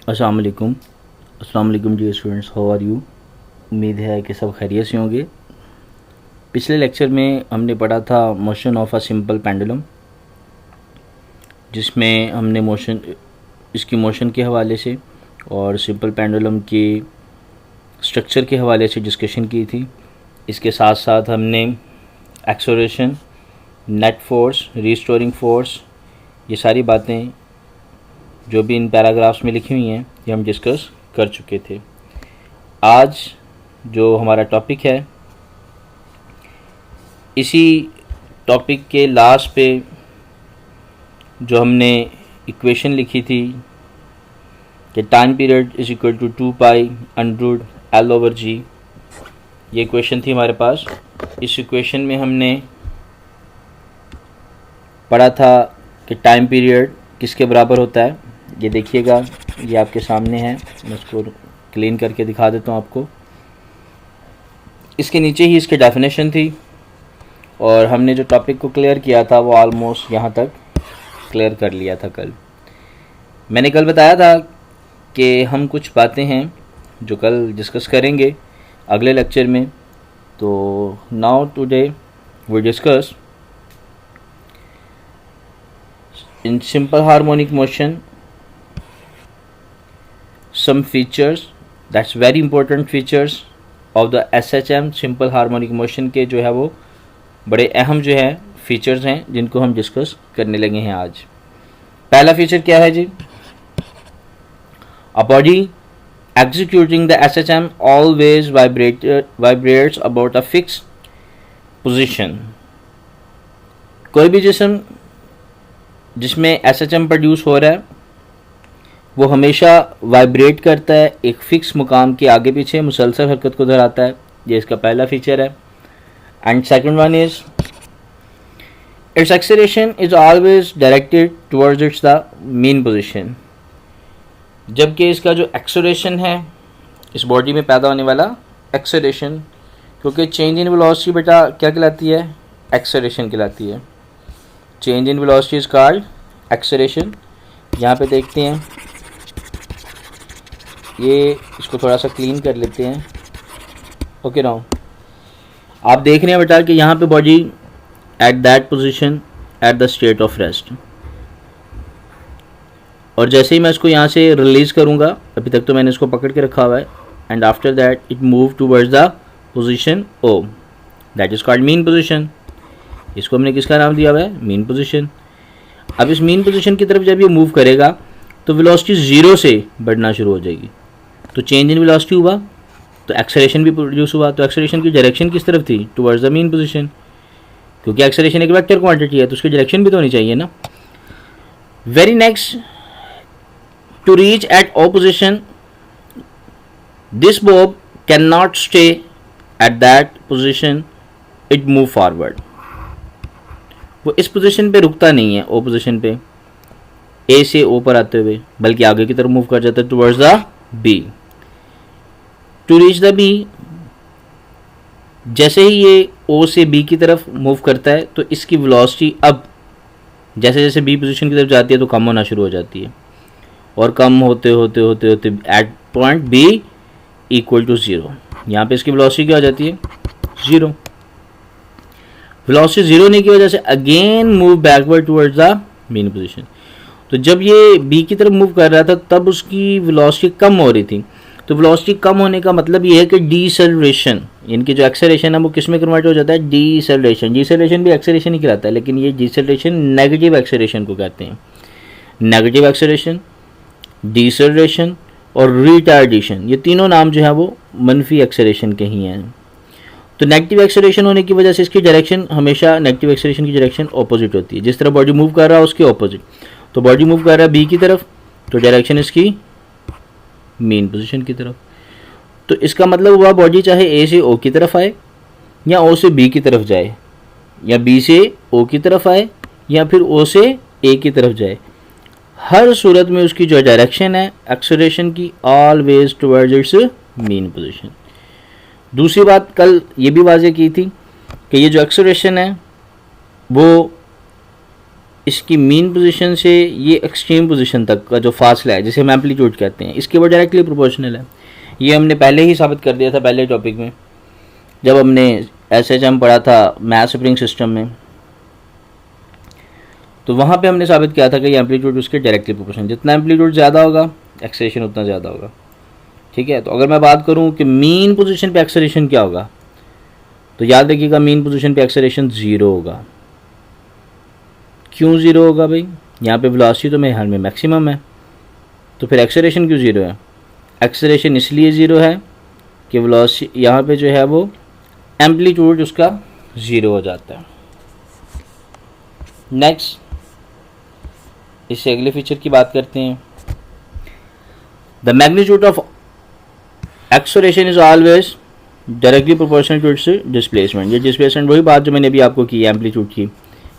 अस्सलाम वालेकुम जी students, how are you. उम्मीद है कि सब खैरियत से होंगे। पिछले लेक्चर में हमने पढ़ा था motion of a simple pendulum, जिसमें हमने इसकी मोशन के हवाले से और सिंपल पेंडुलम के स्ट्रक्चर के हवाले से डिस्कशन की थी। इसके साथ साथ हमने acceleration, net force, restoring force, ये सारी बातें जो भी इन पैराग्राफ्स में लिखी हुई हैं ये हम डिस्कस कर चुके थे। आज जो हमारा टॉपिक है, इसी टॉपिक के लास्ट पे जो हमने इक्वेशन लिखी थी कि time period is equal to 2π√L/g, ये इक्वेशन थी हमारे पास। इस इक्वेशन में हमने पढ़ा था कि टाइम पीरियड किसके बराबर होता है। ये देखिएगा, ये आपके सामने है, मैं इसको क्लीन करके दिखा देता हूँ आपको। इसके नीचे ही इसकी डेफिनेशन थी और हमने जो टॉपिक को क्लियर किया था वो ऑलमोस्ट यहाँ तक क्लियर कर लिया था। कल मैंने बताया था कि हम कुछ बातें हैं जो कल डिस्कस करेंगे अगले लेक्चर में। तो now today we discuss in simple harmonic motion some features, that's very important features of the SHM simple harmonic motion के जो है वो बड़े अहम जो है फीचर्स हैं जिनको हम डिस्कस करने लगे हैं आज। पहला फीचर क्या है जी? A body executing the SHM always vibrates about a fixed position। कोई भी जिस्म जिसमें SHM प्रोड्यूस हो रहा है वो हमेशा वाइब्रेट करता है, एक फ़िक्स मुकाम के आगे पीछे मुसलसल हरकत को दोहराता है। ये इसका पहला फीचर है। And second one is it's acceleration is always directed towards it's the mean position. जबकि इसका जो एक्सेलरेशन है, इस बॉडी में पैदा होने वाला एक्सेलरेशन, क्योंकि चेंज इन वेलोसिटी बेटा क्या कहलाती है? एक्सेलरेशन कहलाती है। Change in velocity is called acceleration. यहाँ पे देखते हैं, ये इसको थोड़ा सा क्लीन कर लेते हैं। ओके नाउ आप देख रहे हैं बेटा कि यहाँ पे body at that position at the state of rest, और जैसे ही मैं इसको यहाँ से रिलीज़ करूँगा, अभी तक तो मैंने इसको पकड़ के रखा हुआ है, and after that it move towards the position O, that is called mean position. इसको हमने किसका नाम दिया हुआ है? Mean position. अब इस मीन पोजीशन की तरफ जब ये मूव करेगा तो वेलोसिटी ज़ीरो से बढ़ना शुरू हो जाएगी। तो चेंज इन वेलोसिटी हुआ तो एक्सेलरेशन भी प्रोड्यूस हुआ। तो एक्सेलरेशन की डायरेक्शन किस तरफ थी? टुवर्ड्स द मीन पोजीशन, क्योंकि एक्सेलरेशन एक वेक्टर क्वांटिटी है तो उसकी डायरेक्शन भी तो होनी चाहिए ना। Very next, to reach at O position this bob can not stay at that position, it move forward. वो इस पोजीशन पे रुकता नहीं है, ओ पोजीशन पे, ए से ओ पर आते हुए, बल्कि आगे की तरफ मूव कर जाता है towards the B. To reach the B, जैसे ही ये ओ से बी की तरफ मूव करता है तो इसकी वेलोसिटी अब जैसे जैसे बी पोजीशन की तरफ जाती है तो कम होना शुरू हो जाती है, और कम होते होते होते होते at point B equal to zero, यहाँ पे इसकी वेलोसिटी क्या हो जाती है? ज़ीरो। वेलोसिटी ज़ीरो होने की वजह से again move backward towards the mean position. तो जब ये बी की तरफ मूव कर रहा था तब उसकी वेलोसिटी कम हो रही थी। तो वेलोसिटी कम होने का मतलब ये है कि डीसेलरेशन, इनकी जो एक्सेलरेशन है वो किस में कन्वर्ट हो जाता है? डीसेलरेशन। डीसेलरेशन भी एक्सेलरेशन ही कहलाता है, लेकिन ये डीसेलरेशन नेगेटिव एक्सेलरेशन को कहते हैं। नेगेटिव एक्सेलरेशन, डीसेलरेशन और रिटार्डेशन, ये तीनों नाम जो है वो मनफी एक्सेलरेशन के ही हैं। तो नेगेटिव एक्सेलरेशन होने की वजह से इसकी डायरेक्शन हमेशा, नेगेटिव एक्सेलरेशन की डायरेक्शन ऑपोजिट होती है। जिस तरह बॉडी मूव कर रहा है उसके ऑपोजिट। तो बॉडी मूव कर रहा है बी की तरफ तो डायरेक्शन इसकी मेन पोजीशन की तरफ। तो इसका मतलब हुआ बॉडी चाहे ए से ओ की तरफ आए या ओ से बी की तरफ जाए, या बी से ओ की तरफ आए या फिर ओ से ए की तरफ जाए, हर सूरत में उसकी जो डायरेक्शन है एक्सेलरेशन की always towards it's main position. दूसरी बात कल ये भी वाज़ेह की थी कि ये जो एक्सेलरेशन है वो इसकी मीन पोजीशन से ये एक्सट्रीम पोजीशन तक का जो फासला है, जिसे हम एम्पलीट्यूड कहते हैं, इसके वो डायरेक्टली प्रोपोर्शनल है। ये हमने पहले ही साबित कर दिया था पहले टॉपिक में, जब हमने SHM पढ़ा था मास स्प्रिंग सिस्टम में, तो वहाँ पे हमने साबित किया था कि ये एम्पलीट्यूड उसके डायरेक्टली प्रोपोर्शनल, जितना एम्पलीट्यूड ज़्यादा होगा एक्सेलेरेशन उतना ज़्यादा होगा। ठीक है, तो अगर मैं बात करूँ कि मीन पोजीशन पे एक्सेलेरेशन क्या होगा, तो याद रखिएगा मीन पोजीशन पे एक्सेलेरेशन 0 होगा। क्यों 0 होगा भाई? यहाँ पे वेलोसिटी तो मेरे ख्याल में मैक्सिमम है, तो फिर एक्सेलेरेशन क्यों 0 है? एक्सेलेरेशन इसलिए 0 है कि वेलोसिटी यहाँ पे जो है वो एम्पलीट्यूड उसका 0 हो जाता है। नेक्स्ट, इससे अगले फीचर की बात करते हैं। The magnitude of acceleration is always directly proportional to its displacement. ये डिस्प्लेसमेंट वही बात जो मैंने अभी आपको की एम्पलीट्यूड की,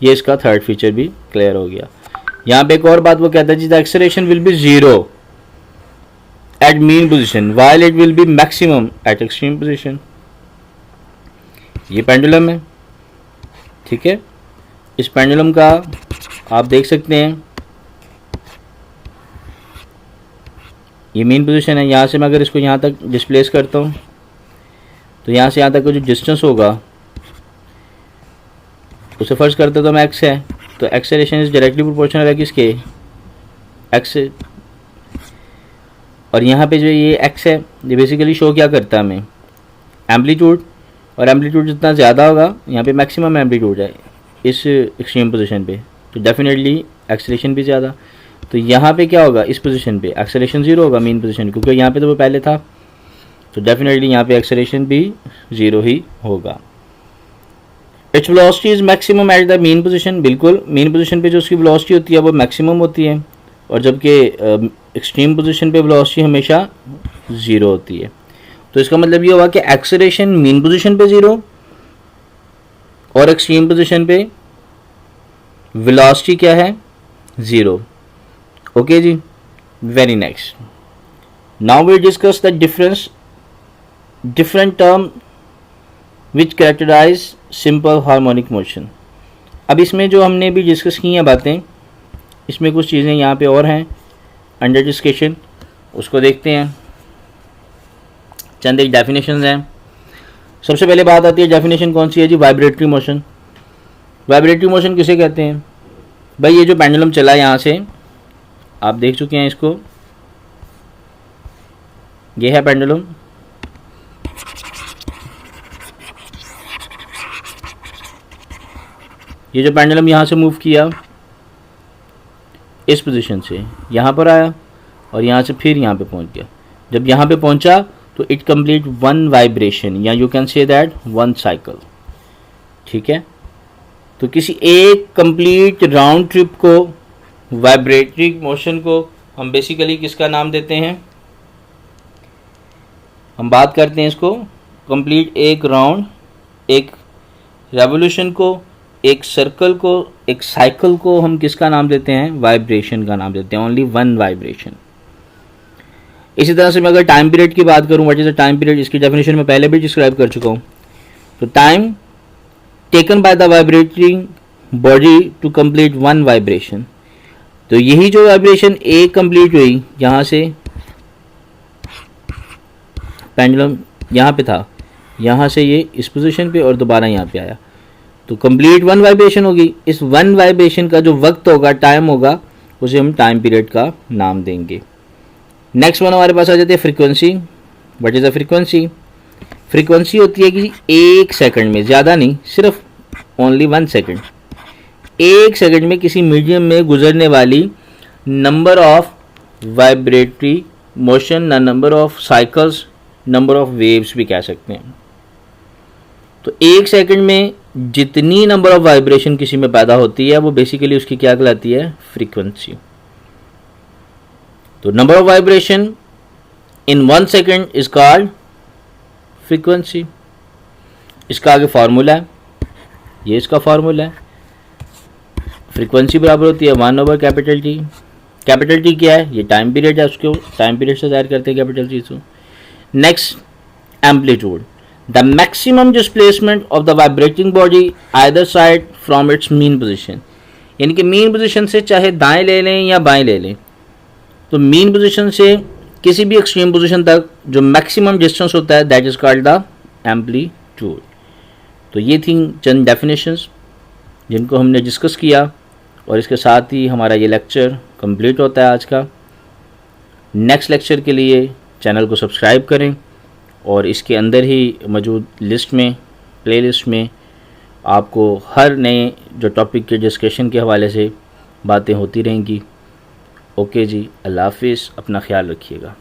ये इसका थर्ड फीचर भी क्लियर हो गया। यहाँ पे एक और बात वो कहता है जी the acceleration will be 0 at mean position while it will be maximum at extreme position. ये पेंडुलम है, ठीक है। इस पेंडुलम का आप देख सकते हैं, ये मेन पोजीशन है। यहाँ से मैं अगर इसको यहाँ तक डिस्प्लेस करता हूँ तो यहाँ से यहाँ तक का जो डिस्टेंस होगा उसे फर्ज करते तो मैं x है, तो एक्सेलरेशन इज डायरेक्टली प्रोपोर्शनल है किसके? x से। और यहाँ पे जो ये x है ये बेसिकली शो क्या करता है हमें? एम्पलीट्यूड, और एम्पलीट्यूड जितना ज़्यादा होगा, यहाँ पे मैक्सिमम एम्पलीट्यूड है इस एक्सट्रीम पोजीशन पे, तो डेफिनेटली एक्सेलरेशन भी ज़्यादा। तो यहाँ पे क्या होगा? इस पोजीशन पे एक्सेलरेशन 0 होगा मीन पोजीशन, क्योंकि यहाँ पे तो वो पहले था, तो डेफिनेटली यहाँ पे एक्सेलरेशन भी 0 ही होगा। Its velocity is maximum at the mean position. बिल्कुल, मीन पोजीशन पे जो उसकी वेलोसिटी होती है वो मैक्सिमम होती है, और जबकि एक्सट्रीम पोजीशन पे वेलोसिटी हमेशा 0 होती है। तो इसका मतलब ये होगा कि एक्सेलरेशन मीन पोजीशन पे 0 और एक्सट्रीम पोजीशन पे वेलोसिटी क्या है? 0। ओके जी, very next. Now we discuss the different term which characterize simple harmonic motion. अब इसमें जो हमने भी डिस्कस की हैं बातें, इसमें कुछ चीज़ें यहाँ पे और हैं अंडर डिस्कशन, उसको देखते हैं। चंद एक डेफिनेशन हैं। सबसे पहले बात आती है, डेफिनेशन कौन सी है जी? Vibratory motion. वाइब्रेटरी मोशन किसे कहते हैं भाई? ये जो पेंडुलम चला है यहाँ से, आप देख चुके हैं इसको, ये है पेंडुलम। ये जो पेंडुलम यहाँ से मूव किया, इस पोजीशन से यहाँ पर आया और यहाँ से फिर यहाँ पे पहुँच गया। जब यहाँ पे पहुँचा तो इट कंप्लीट वन वाइब्रेशन, या you can say that one cycle. ठीक है, तो किसी एक कंप्लीट राउंड ट्रिप को, वाइब्रेटरी मोशन को हम बेसिकली किसका नाम देते हैं? हम बात करते हैं इसको कंप्लीट एक राउंड, एक रेवोल्यूशन को, एक सर्कल को, एक साइकिल को हम किसका नाम देते हैं? वाइब्रेशन का नाम देते हैं। Only one vibration. इसी तरह से मैं अगर टाइम पीरियड की बात करूं, what is the time period, इसकी डेफिनेशन मैं पहले भी डिस्क्राइब कर चुका हूं। तो time taken by the vibrating body to complete one vibration. तो यही जो वाइब्रेशन एक कंप्लीट हुई, यहाँ से पेंडुलम यहाँ पे था, यहाँ से ये इस पोजीशन पे और दोबारा यहाँ पे आया, तो कंप्लीट वन वाइब्रेशन होगी। इस वन वाइब्रेशन का जो वक्त होगा, टाइम होगा, उसे हम टाइम पीरियड का नाम देंगे। नेक्स्ट वन हमारे पास आ जाती है frequency. What is the frequency? Frequency होती है कि एक सेकंड में, ज़्यादा नहीं, सिर्फ ओनली 1 सेकंड, एक सेकंड में किसी मीडियम में गुजरने वाली नंबर ऑफ वाइब्रेटरी मोशन, ना number of cycles, number of waves भी कह सकते हैं। तो एक सेकंड में जितनी नंबर ऑफ वाइब्रेशन किसी में पैदा होती है वो बेसिकली उसकी क्या कहलाती है? फ्रीक्वेंसी। तो number of vibration in 1 second is called frequency. इसका आगे फार्मूला है, ये इसका फार्मूला है। फ्रीक्वेंसी बराबर होती है 1/कैपिटल T। कैपिटल T क्या है? ये टाइम पीरियड है, उसको टाइम पीरियड से ज़ाहिर करते हैं कैपिटल T को। Next, amplitude, the maximum displacement of the vibrating body either side from its mean position. यानी कि मीन पोजीशन से चाहे दाएं ले लें या बाएं ले लें, तो मीन पोजीशन से किसी भी एक्सट्रीम पोजीशन तक जो मैक्सिमम डिस्टेंस होता है that is called the amplitude. तो ये थी चंद डेफिनेशंस जिनको हमने डिस्कस किया, और इसके साथ ही हमारा ये लेक्चर कंप्लीट होता है आज का। नेक्स्ट लेक्चर के लिए चैनल को सब्सक्राइब करें, और इसके अंदर ही मौजूद लिस्ट में, प्लेलिस्ट में आपको हर नए जो टॉपिक के डिस्कशन के हवाले से बातें होती रहेंगी। ओके जी, अल्लाह हाफिज़, अपना ख्याल रखिएगा।